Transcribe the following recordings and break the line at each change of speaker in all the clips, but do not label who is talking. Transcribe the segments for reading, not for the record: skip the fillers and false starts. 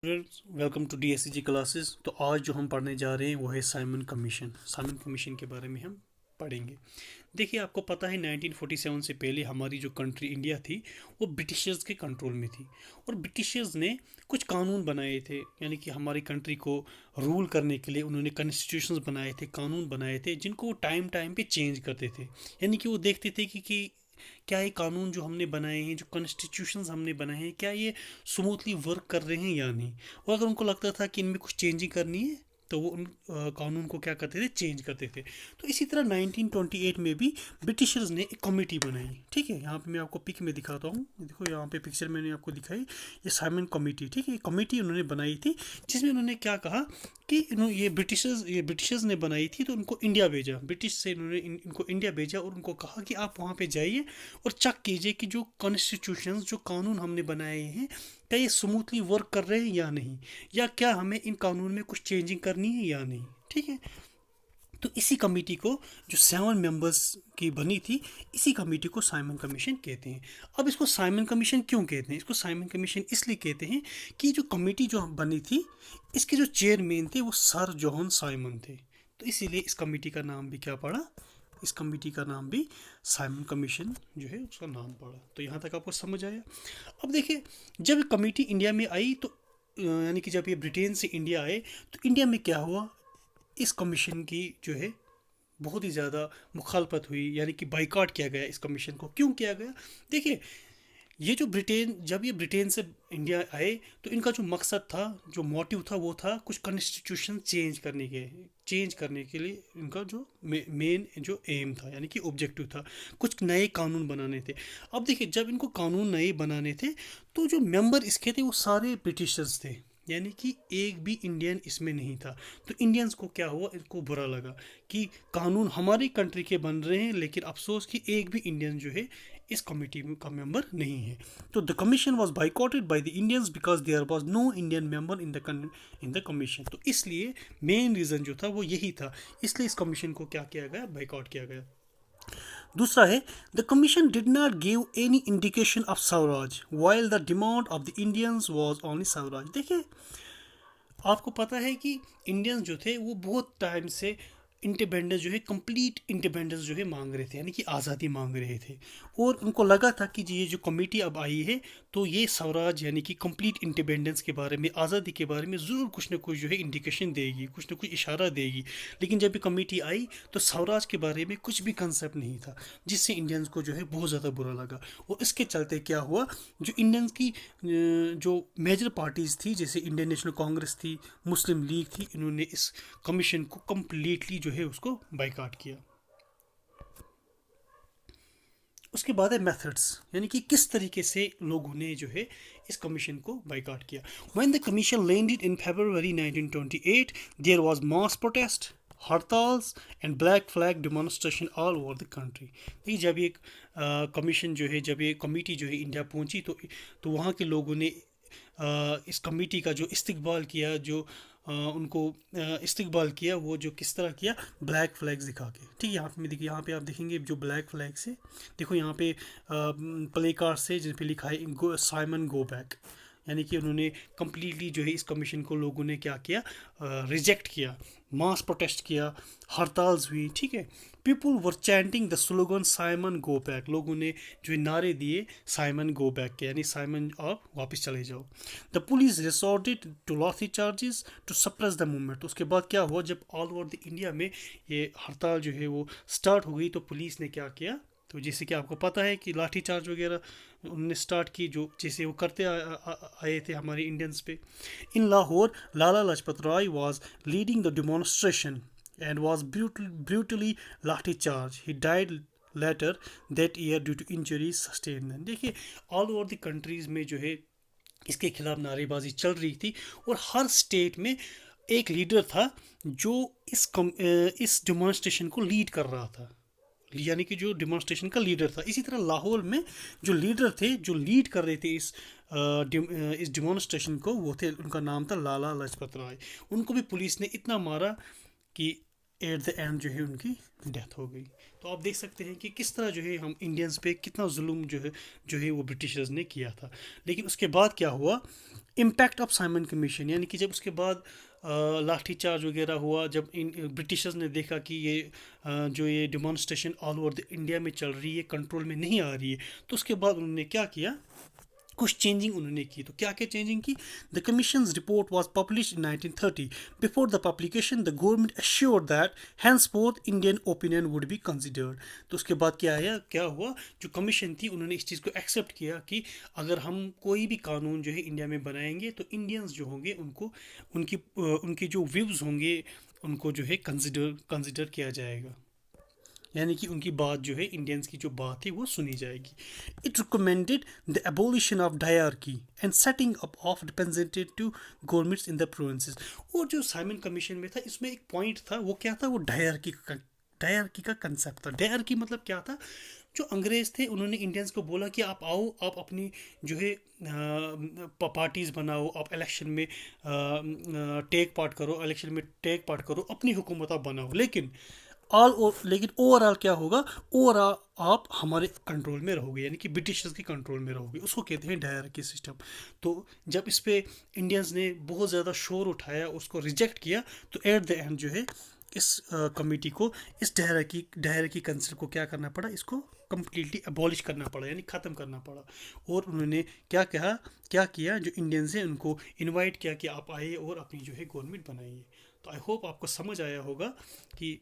Welcome to DSCG classes. तो आज जो हम पढ़ने जा रहे हैं वो है साइमन कमीशन। साइमन कमीशन के बारे में हम पढ़ेंगे। देखिए, आपको पता है 1947 से पहले हमारी जो कंट्री इंडिया थी वो ब्रिटिशर्स के कंट्रोल में थी। और ब्रिटिशर्स ने कुछ कानून बनाए थे, यानी कि हमारी कंट्री को रूल करने के लिए उन्होंने कॉन्स्टिट्यूशंस बनाए थे, कानून बनाए थे, जिनको वो टाइम टाइम पे चेंज करते थे। यानी कि वो देखते थे कि क्या ये कानून जो हमने बनाए हैं, जो कॉन्स्टिट्यूशंस हमने बनाए हैं, क्या ये स्मूथली वर्क कर रहे हैं या नहीं। और अगर उनको लगता था कि इनमें कुछ चेंजिंग करनी है तो वो उन कानून को क्या करते थे, चेंज करते थे। तो इसी तरह 1928 में भी ब्रिटिशर्स ने एक कमेटी बनाई। ठीक है, यहाँ पे मैं आपको पिक में दिखाता हूँ। देखो यहाँ पे पिक्चर मैंने आपको दिखाई, ये साइमन कमेटी। ठीक है, ये कमेटी उन्होंने बनाई थी, जिसमें उन्होंने क्या कहा कि ये ब्रिटिशर्स ने बनाई थी, तो उनको इंडिया भेजा। ब्रिटिश से इन्होंने इनको इंडिया भेजा और उनको कहा कि आप वहाँ पे जाइए और चेक कीजिए कि जो कॉन्स्टिट्यूशंस, जो कानून हमने बनाए हैं, क्या ये स्मूथली वर्क कर रहे हैं या नहीं, या क्या हमें इन कानून में कुछ चेंजिंग करनी है या नहीं। ठीक है, तो इसी कमेटी को, जो 7 मेंबर्स की बनी थी, इसी कमेटी को साइमन कमीशन कहते हैं। अब इसको साइमन कमीशन क्यों कहते हैं? इसको साइमन कमीशन इसलिए कहते हैं कि जो कमेटी जो बनी थी, इसके जो चेयरमैन थे वो सर जॉन साइमन थे। तो इसीलिए इस कमेटी का नाम भी क्या पड़ा? इस कमेटी का नाम भी साइमन कमीशन जो है उसका नाम पड़ा। तो यहाँ तक आपको समझ आया। अब देखिए, जब कमेटी इंडिया में आई तो यानी कि जब ये ब्रिटेन से इंडिया आए तो इंडिया में क्या हुआ, इस कमीशन की जो है बहुत ही ज़्यादा मुखालफत हुई, यानी कि बाइकआउट किया गया। इस कमीशन को क्यों किया गया? देखिए, ये जो ब्रिटेन, जब ये ब्रिटेन से इंडिया आए तो इनका जो मकसद था, जो मोटिव था, वो था कुछ कॉन्स्टिट्यूशन चेंज करने के लिए इनका जो मेन जो एम था, यानी कि ऑब्जेक्टिव था, कुछ नए कानून बनाने थे। अब देखिए, जब इनको कानून नए बनाने थे तो जो मेंबर इसके थे वो सारे ब्रिटिशर्स थे, यानी कि एक भी इंडियन इसमें नहीं था। तो इंडियंस को क्या हुआ, इनको बुरा लगा कि कानून हमारी कंट्री के बन रहे हैं, लेकिन अफसोस कि एक भी इंडियन जो है इस कमेटी का मेंबर नहीं है। तो the commission was boycotted by the Indians because there was no Indian member in the commission. तो इसलिए मेन रीज़न जो था वो यही था, इसलिए इस कमीशन को क्या किया गया, बाइकआउट किया गया। दूसरा है, the commission did not give any indication of Swaraj while the demand of the Indians was only Swaraj. देखिए, आपको पता है कि इंडियंस जो थे वो बहुत टाइम से इंडिपेंडेंस जो है, कंप्लीट इंडिपेंडेंस जो है मांग रहे थे, यानी कि आज़ादी मांग रहे थे। और उनको लगा था कि ये जो कमेटी अब आई है तो ये स्वराज यानी कि कंप्लीट इंडिपेंडेंस के बारे में, आज़ादी के बारे में ज़रूर कुछ ना कुछ जो है इंडिकेशन देगी, कुछ ना कुछ इशारा देगी। लेकिन जब ये कमेटी आई तो स्वराज के बारे में कुछ भी कंसेप्ट नहीं था, जिससे इंडियंस को जो है बहुत ज़्यादा बुरा लगा। और इसके चलते क्या हुआ, जो इंडियंस की जो मेजर पार्टीज़ थी, जैसे इंडियन नेशनल कांग्रेस थी, मुस्लिम लीग थी, इन्होंने इस कमीशन को कम्प्लीटली जो है उसको बाइकआउट किया। उसके बाद है मेथड्स, यानी कि किस तरीके से लोगों ने जो है इस कमीशन को बाइकआउट किया। When the commission landed in February 1928 there was mass protest, हड़ताल्स and black flag demonstration all over the country. देखिए, जब ये कमीशन जो है, जब ये कमेटी जो है इंडिया पहुंची तो वहाँ के लोगों ने इस कमेटी का जो इस्तकबाल किया, जो उनको इस्तकबाल किया, वो जो किस तरह किया, ब्लैक फ्लैग्स दिखा के। ठीक है, यहाँ पे देखिए, यहाँ पे आप देखेंगे जो ब्लैक फ्लैग से, देखो यहाँ पे प्ले कार्ड से जिन पे लिखा है साइमन गो बैक, यानी कि उन्होंने कम्प्लीटली जो है इस कमीशन को लोगों ने क्या किया, रिजेक्ट किया, मास प्रोटेस्ट किया, हड़ताल्स हुई। ठीक है, people were chanting the slogan Simon go back, लोगों ने जो नारे दिए साइमन गो बैक के, यानी साइमन आप वापस चले जाओ। The police resorted to lathi charges to suppress the movement. उसके बाद क्या हुआ, जब ऑल ओवर द इंडिया में ये हड़ताल जो है वो स्टार्ट हो गई, तो पुलिस ने क्या किया, तो जैसे कि आपको पता है कि लाठी चार्ज वगैरह उन्होंने स्टार्ट की, जो जैसे वो करते आए थे हमारे इंडियंस पे। In Lahore, Lala Lajpat Rai was leading the demonstration and was brutally lathi charge. He died later that year due to injuries sustained. देखिए, ऑल ओवर द कंट्रीज में जो है इसके खिलाफ नारेबाजी चल रही थी, और हर स्टेट में एक लीडर था जो इस डेमोन्स्ट्रेशन को लीड कर रहा था, यानी कि जो डेमोन्स्ट्रेशन का लीडर था। इसी तरह लाहौर में जो लीडर थे, जो लीड कर रहे थे इस डेमोन्स्ट्रेशन को, वो थे, उनका नाम था लाला लाजपत राय। उनको भी पुलिस ने इतना मारा कि एट द एंड जो है उनकी डेथ हो गई। तो आप देख सकते हैं कि किस तरह जो है हम इंडियंस पे कितना जुल्म जो है वो ब्रिटिशर्स ने किया था। लेकिन उसके बाद क्या हुआ, इम्पैक्ट ऑफ साइमन कमीशन, यानी कि जब उसके बाद लाठी चार्ज वगैरह हुआ, जब इन ब्रिटिशर्स ने देखा कि ये जो ये demonstration all over the India में चल रही है, कंट्रोल में नहीं आ रही है, तो उसके बाद उन्होंने क्या किया, कुछ चेंजिंग उन्होंने की। तो क्या क्या चेंजिंग की? The commissions report was published in 1930। Before the publication the government assured that henceforth Indian opinion would be considered. तो उसके बाद क्या हुआ, जो कमीशन थी उन्होंने इस चीज़ को एक्सेप्ट किया कि अगर हम कोई भी कानून जो है इंडिया में बनाएंगे तो इंडियंस जो होंगे उनको उनकी जो व्यूज़ होंगे उनको जो है कंसिडर किया जाएगा, यानी कि उनकी बात जो है, इंडियंस की जो बात है वो सुनी जाएगी। It recommended the abolition of dyarchy and setting up of representative governments in the provinces. और जो साइमन कमीशन में था, इसमें एक पॉइंट था, वो क्या था, वो डायरकी का कंसेप्ट था। डायरकी मतलब क्या था, जो अंग्रेज थे उन्होंने इंडियंस को बोला कि आप आओ, आप अपनी जो है पार्टीज़ बनाओ, आप इलेक्शन में टेक पार्ट करो, अपनी हुकूमत आप बनाओ, लेकिन ओवरऑल क्या होगा, ओवरऑल आप हमारे कंट्रोल में रहोगे, यानी कि ब्रिटिशर्स के कंट्रोल में रहोगे। उसको कहते हैं डायरकी सिस्टम। तो जब इस पे इंडियंस ने बहुत ज़्यादा शोर उठाया, उसको रिजेक्ट किया, तो एट द एंड जो है इस कमेटी को इस डायरकी कंसेप्ट को क्या करना पड़ा, इसको कम्प्लीटली अबॉलिश करना पड़ा, यानी ख़त्म करना पड़ा। और उन्होंने क्या किया, जो इंडियंस हैं उनको इनवाइट किया कि आप आइए और अपनी जो है गवर्नमेंट बनाइए। तो आई होप आपको समझ आया होगा कि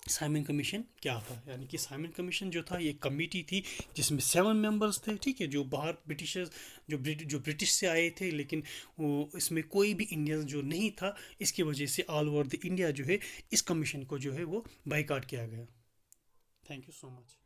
साइमन कमीशन क्या था। यानी कि साइमन कमीशन जो था, ये कमेटी थी जिसमें 7 मेंबर्स थे, ठीक है, जो बाहर ब्रिटिशर्स जो ब्रिटिश से आए थे, लेकिन वो इसमें कोई भी इंडियन जो नहीं था। इसकी वजह से ऑल ओवर द इंडिया जो है इस कमीशन को जो है वो बाइकआउट किया गया। Thank you so much.